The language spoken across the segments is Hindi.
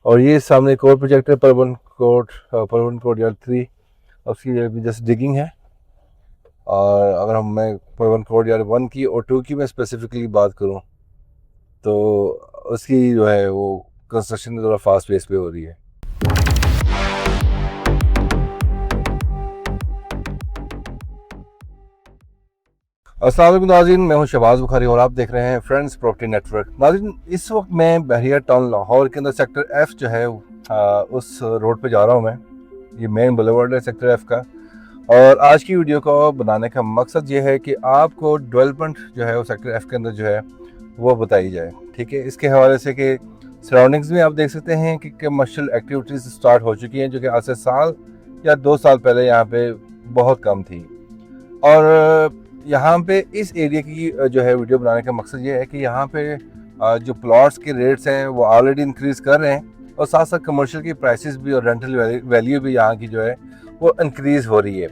और ये सामने एक और प्रोजेक्ट है परवन कोट यार्ड 3, उसकी अभी जस्ट डिगिंग है। और अगर मैं परवन कोट यार्ड 1 की और 2 की मैं स्पेसिफिकली बात करूँ तो उसकी जो है वो कंस्ट्रक्शन थोड़ा फास्ट पेस पे हो रही है। अस्सलाम वालेकुम नाज़रीन, मैं हूं शहबाज बुखारी और आप देख रहे हैं फ्रेंड्स प्रॉपर्टी नेटवर्क। नाज़रीन, इस वक्त मैं बहरिया टाउन लाहौर के अंदर सेक्टर एफ जो है उस रोड पे जा रहा हूं मैं। ये मेन बुलेवर्ड है सेक्टर एफ का। और आज की वीडियो को बनाने का मकसद ये है कि आपको डेवलपमेंट जो है वो सेक्टर एफ के अंदर जो है वो बताई जाए। ठीक है, इसके हवाले से कि सराउंडिंग्स में आप देख सकते हैं कि कमर्शियल एक्टिविटीज़ स्टार्ट हो चुकी हैं, जो कि आज से साल या 2 साल पहले यहाँ पे बहुत कम थी। और यहाँ पे इस एरिया की जो है वीडियो बनाने का मकसद ये है कि यहाँ पे जो प्लॉट्स के रेट्स हैं वो ऑलरेडी इंक्रीज़ कर रहे हैं, और साथ साथ कमर्शियल की प्राइसेस भी और रेंटल वैल्यू भी यहाँ की जो है वो इंक्रीज़ हो रही है।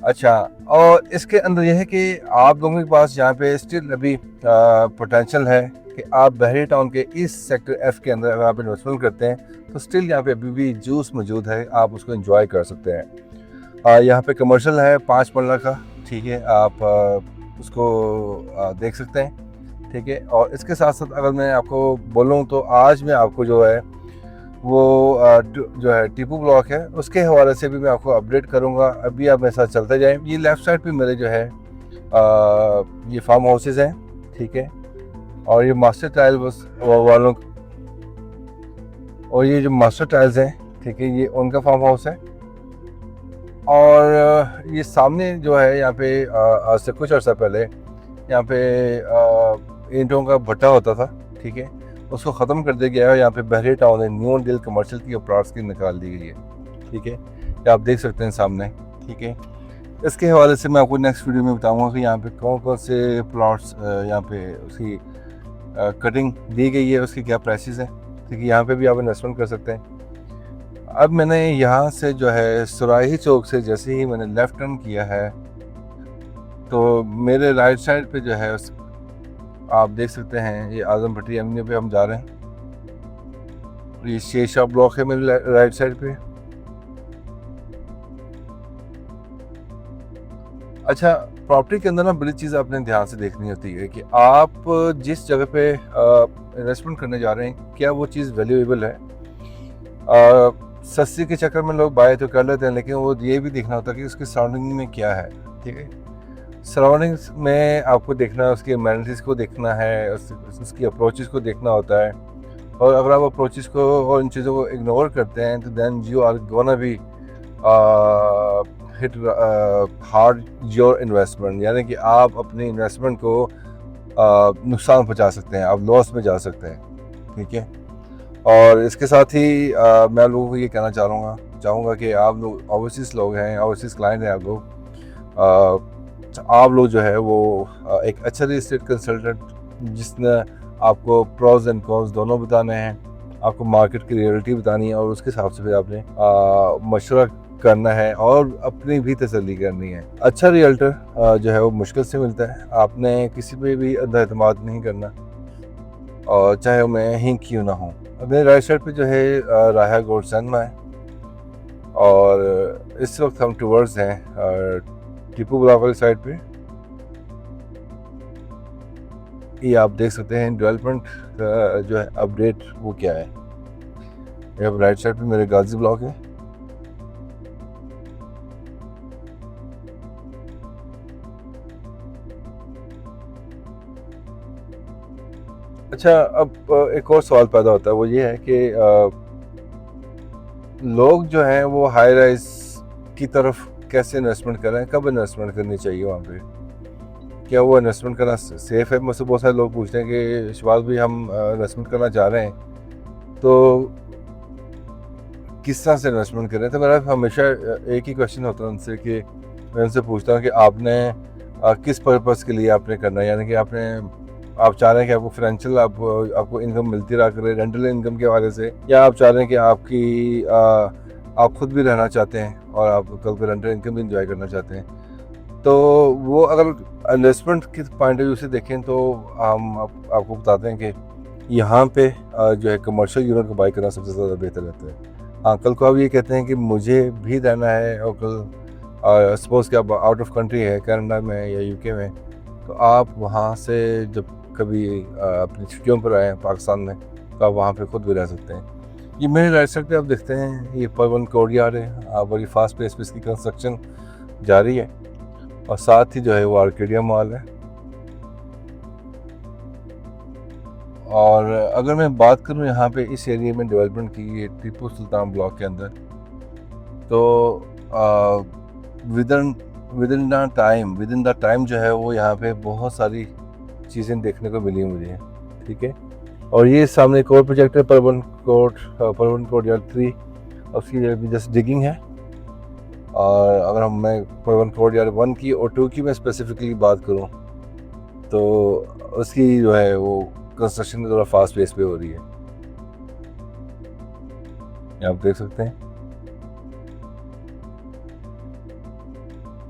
अच्छा, और इसके अंदर यह है कि आप लोगों के पास यहाँ पे स्टिल अभी पोटेंशियल है कि आप बहरी टाउन के इस सेक्टर एफ के अंदर अगर आप इन्वेस्टमेंट करते हैं तो स्टिल यहाँ पे अभी भी जूस मौजूद है, आप उसको एंजॉय कर सकते हैं। यहाँ पे कमर्शियल है 5 मरला का। ठीक है, आप उसको देख सकते हैं। ठीक है, और इसके साथ साथ अगर मैं आपको बोलूँ तो आज मैं आपको जो है वो जो है टीपू ब्लॉक है उसके हवाले से भी मैं आपको अपडेट करूँगा। अभी आप मेरे साथ चलते जाएं। ये लेफ़्ट साइड पे मेरे जो है ये फार्म हाउसेज हैं। ठीक है, और ये मास्टर टाइल वालों, और ये जो मास्टर टाइल्स हैं, ठीक है, ये उनका फार्म हाउस है। और ये सामने जो है यहाँ पे आज से कुछ अर्सा पहले यहाँ पे ईंटों का भट्टा होता था। ठीक है, उसको ख़त्म कर दिया गया है। यहाँ पे बहरी टाउन है, न्यू डील कमर्शियल की प्लॉट्स की निकाल दी गई है। ठीक है, ये आप देख सकते हैं सामने। ठीक है, इसके हवाले से मैं आपको नेक्स्ट वीडियो में बताऊँगा कि यहाँ पे कौन कौन से प्लॉट्स यहाँ पे उसकी कटिंग दी गई है, उसकी क्या प्राइसेस हैं। ठीक है, यहाँ पे भी आप इन्वेस्टमेंट कर सकते हैं। अब मैंने यहाँ से जो है सुराही चौक से जैसे ही मैंने लेफ़्ट टर्न किया है तो मेरे राइट साइड पे जो है आप देख सकते हैं ये आज़म भट्टी एवेन्यू पे हम जा रहे हैं। ये शेरशाह ब्लॉक है मेरे राइट साइड पे। अच्छा, प्रॉपर्टी के अंदर ना बड़ी चीज़ आपने ध्यान से देखनी होती है कि आप जिस जगह पे इन्वेस्टमेंट करने जा रहे हैं क्या वो चीज़ वैल्यूएबल है। सस्ती के चक्कर में लोग बाय तो कर लेते हैं, लेकिन वो ये भी देखना होता है कि उसकी सराउंडिंग में क्या है। ठीक है, सराउंडिंग्स में आपको देखना है, उसकी अमेनिटीज़ को देखना है, उसकी अप्रोचेस को देखना होता है। और अगर आप अप्रोचेस को और इन चीज़ों को इग्नोर करते हैं तो then you are gonna be hit hard your investment, यानी कि आप अपनी इन्वेस्टमेंट को नुकसान पहुंचा सकते हैं, आप लॉस में जा सकते हैं। ठीक है, और इसके साथ ही मैं लोगों को ये कहना चाहूँगा कि आप लोग ओवरसीज़ लोग हैं, ओवरसीज़ क्लाइंट हैं आप लोग जो है वो एक अच्छा रियल एस्टेट कंसल्टेंट जिसने आपको प्रोज एंड कॉन्स दोनों बताने हैं, आपको मार्केट की रियलिटी बतानी है, और उसके हिसाब से फिर आपने मशवरा करना है और अपनी भी तसल्ली करनी है। अच्छा रियल्टर जो है वो मुश्किल से मिलता है, आपने किसी पे भी अंधा एतमाद नहीं करना, और चाहे मैं ही क्यों ना हूँ। मेरे राइट साइड पे जो है राया गोल्ड सिनेमा है, और इस वक्त हम टूवर्ड्स हैं टीपू ब्लॉक वाली साइड पे। ये आप देख सकते हैं डेवलपमेंट का जो है अपडेट वो क्या है। ये अब राइट साइड पे मेरे गाजी ब्लॉक है। अच्छा, अब एक और सवाल पैदा होता है, वो ये है कि लोग जो हैं वो हाई राइज की तरफ कैसे इन्वेस्टमेंट कर रहे हैं, कब इन्वेस्टमेंट करनी चाहिए वहाँ पे, क्या वो इन्वेस्टमेंट करना सेफ़ है। मुझसे बहुत सारे लोग पूछते हैं कि शहबाज भाई हम इन्वेस्टमेंट करना चाह रहे हैं तो किस तरह से इन्वेस्टमेंट करें। तो मेरा हमेशा एक ही क्वेश्चन होता है उनसे कि मैं उनसे पूछता हूँ कि आपने किस पर्पज़ के लिए आपने करना है, यानी कि आप चाह रहे हैं कि आपको फाइनेंशियल आपको इनकम मिलती रहा करे रेंटल इनकम के हवाले से, या आप चाह रहे हैं कि आप खुद भी रहना चाहते हैं और आप कल को रेंटल इनकम भी इंजॉय करना चाहते हैं। तो वो अगर इन्वेस्टमेंट के पॉइंट ऑफ व्यू से देखें तो हम आपको बताते हैं कि यहाँ पे जो है कमर्शियल यूनिट को बाई करना सबसे ज़्यादा बेहतर रहता है। हाँ, कल को आप ये कहते हैं कि मुझे भी रहना है और कल सपोज़ कि आप आउट ऑफ कंट्री है, कनाडा में या यूके में, तो आप वहाँ से जब कभी अपनी छुट्टियों पर आएँ पाकिस्तान में, तो आप वहाँ पे खुद भी रह सकते हैं। ये मेरे राइट साइड पे आप देखते हैं ये परवन कोर्टयार्ड है, बड़ी फास्ट पेस पे इसकी कंस्ट्रक्शन जारी है और साथ ही जो है वो आर्केडिया मॉल है। और अगर मैं बात करूं यहाँ पे इस एरिया में डेवलपमेंट की, ये टीपू सुल्तान ब्लॉक के अंदर, तो विद इन द टाइम जो है वो यहाँ पे बहुत सारी चीज़ें देखने को मिली मुझे, ठीक है। और ये सामने एक और प्रोजेक्ट है परवन कोर्टयार्ड 3, उसकी जस्ट डिगिंग है। और अगर मैं परवन कोर्टयार्ड 1 की और 2 की मैं स्पेसिफिकली बात करूं तो उसकी जो है वो कंस्ट्रक्शन थोड़ा फास्ट पेस पे हो रही है, आप देख सकते हैं।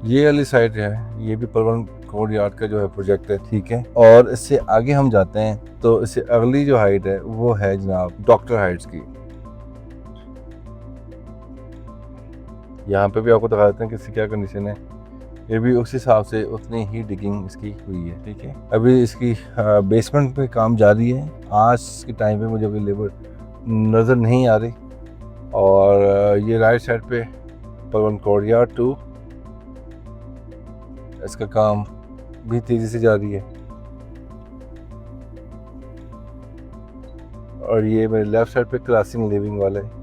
ये वाली साइड है, ये भी परवन कोर्टयार्ड का जो है प्रोजेक्ट है, ठीक है। और इससे आगे हम जाते हैं तो इससे अगली जो हाइट है वो है जनाब डॉक्टर हाइट्स की। यहाँ पे भी आपको दिखा देते हैं कि इसकी क्या कंडीशन है। ये भी उस हिसाब से उतनी ही डिगिंग इसकी हुई है, ठीक है। अभी इसकी बेसमेंट पे काम जारी है। आज के टाइम पे मुझे अभी लेबर नज़र नहीं आ रही। और ये राइट साइड पे परवन कोर्टयार्ड 2, इसका काम भी तेज़ी से जारी है। और ये मेरे लेफ्ट साइड पे क्लासिंग लिविंग वाला है,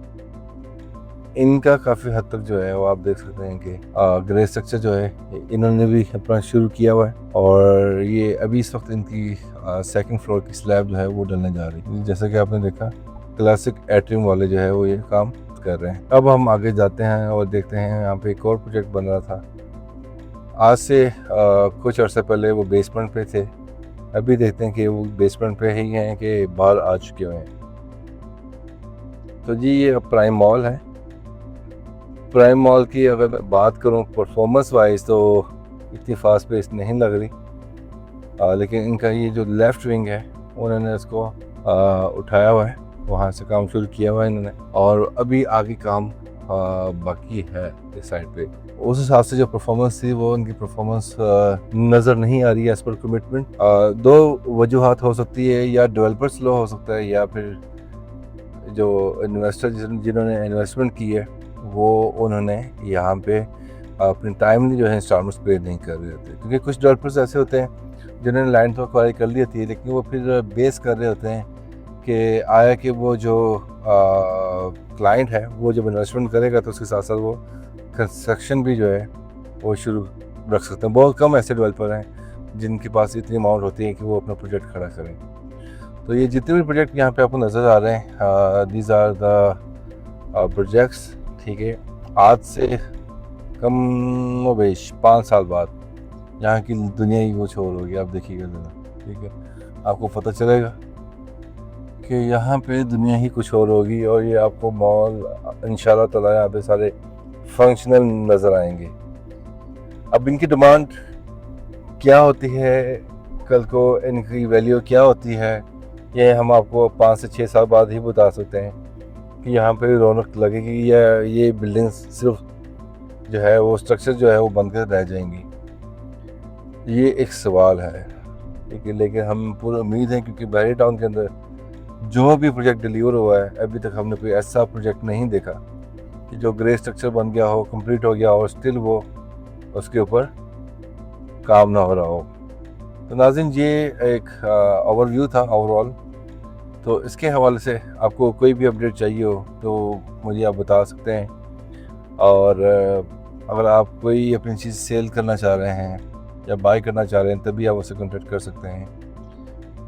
इनका काफ़ी हद तक जो है वो आप देख सकते हैं कि ग्रे स्ट्रक्चर जो है इन्होंने भी अपना शुरू किया हुआ है। और ये अभी इस वक्त इनकी सेकंड फ्लोर की स्लैब जो है वो डलने जा रही है। जैसा कि आपने देखा क्लासिक एट्रियम वाले जो है वो ये काम कर रहे हैं। अब हम आगे जाते हैं और देखते हैं यहाँ पे एक और प्रोजेक्ट बन रहा था। आज से कुछ अर्से पहले वो बेसमेंट पे थे, अभी देखते हैं कि वो बेसमेंट पे ही हैं कि बाहर आ चुके हुए हैं। तो जी ये प्राइम मॉल है। प्राइम मॉल की अगर मैं बात करूं परफॉर्मेंस वाइज तो इतनी फास्ट पेस नहीं लग रही, लेकिन इनका ये जो लेफ़्ट विंग है उन्होंने इसको उठाया हुआ है, वहाँ से काम शुरू किया हुआ है इन्होंने। और अभी आगे काम बाकी है इस साइड पे। उस हिसाब से जो परफॉर्मेंस थी वो उनकी परफॉर्मेंस नज़र नहीं आ रही है एज पर कमिटमेंट। दो वजूहात हो सकती है, या डेवलपर स्लो हो सकता है या फिर जो इन्वेस्टर जिन्होंने इन्वेस्टमेंट की है वो उन्होंने यहाँ पे अपनी टाइमली जो है इंस्टॉलमेंट्स पे नहीं कर रहे होते। क्योंकि कुछ डेवलपर्स ऐसे होते हैं जिन्होंने लैंड तो एक्वायर कर ली होती है, लेकिन वो फिर बेस कर रहे होते हैं कि आया कि वो जो क्लाइंट है वो जब इन्वेस्टमेंट करेगा तो उसके साथ साथ वो कंस्ट्रक्शन भी जो है वो शुरू रख सकते हैं। बहुत कम ऐसे डेवलपर हैं जिनके पास इतनी अमाउंट होती है कि वो अपना प्रोजेक्ट खड़ा करें। तो ये जितने भी प्रोजेक्ट यहाँ पे आपको नज़र आ रहे हैं, दीज आर द प्रोजेक्ट्स, ठीक है। आज से कम बेश 5 साल बाद यहाँ की दुनिया ही कुछ और होगी, आप देखिएगा ज़रा, ठीक है। आपको पता चलेगा कि यहाँ पे दुनिया ही कुछ और होगी और ये आपको मॉल इंशाल्लाह ताला यहाँ पे सारे फंक्शनल नज़र आएंगे। अब इनकी डिमांड क्या होती है, कल को इनकी वैल्यू क्या होती है, ये हम आपको 5 से 6 साल बाद ही बता सकते हैं कि यहाँ पे रौनक लगेगी या ये बिल्डिंग सिर्फ जो है वो स्ट्रक्चर जो है वो बनकर रह जाएंगी। ये एक सवाल है, ठीक है। लेकिन हम पूरी उम्मीद है, क्योंकि बहरी टाउन के अंदर जो भी प्रोजेक्ट डिलीवर हुआ है अभी तक हमने कोई ऐसा प्रोजेक्ट नहीं देखा कि जो ग्रे स्ट्रक्चर बन गया हो, कंप्लीट हो गया हो, स्टिल वो उसके ऊपर काम ना हो रहा हो। तो नाज़रीन ये एक ओवरव्यू था ओवरऑल। तो इसके हवाले से आपको कोई भी अपडेट चाहिए हो तो मुझे आप बता सकते हैं। और अगर आप कोई अपनी चीज़ सेल करना चाह रहे हैं या बाय करना चाह रहे हैं तभी आप उससे कॉन्टेक्ट कर सकते हैं।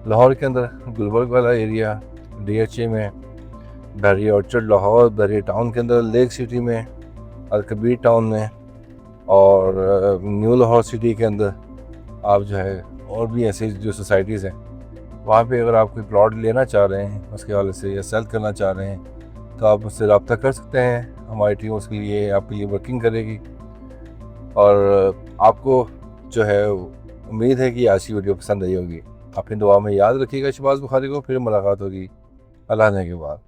लाहौर के अंदर गुलबर्ग वाला एरिया, DHA में, बहरिया ऑर्चर्ड लाहौर, बहरिया टाउन के अंदर, लेक सिटी में, अलकबीर टाउन में और न्यू लाहौर सिटी के अंदर आप जो है और भी ऐसे जो सोसाइटीज़ हैं वहाँ पे अगर आप कोई प्लॉट लेना चाह रहे हैं उसके हवाले से या सेल करना चाह रहे हैं तो आप मुझसे रब्ता कर सकते हैं। हमारी टीम उसके लिए आपके लिए वर्किंग करेगी। और आपको जो है उम्मीद है कि आज की वीडियो पसंद आई होगी। अपनी दुआ में याद रखिएगा शहबाज बुखारी को। फिर मुलाकात होगी अल्लाह ने के बाद।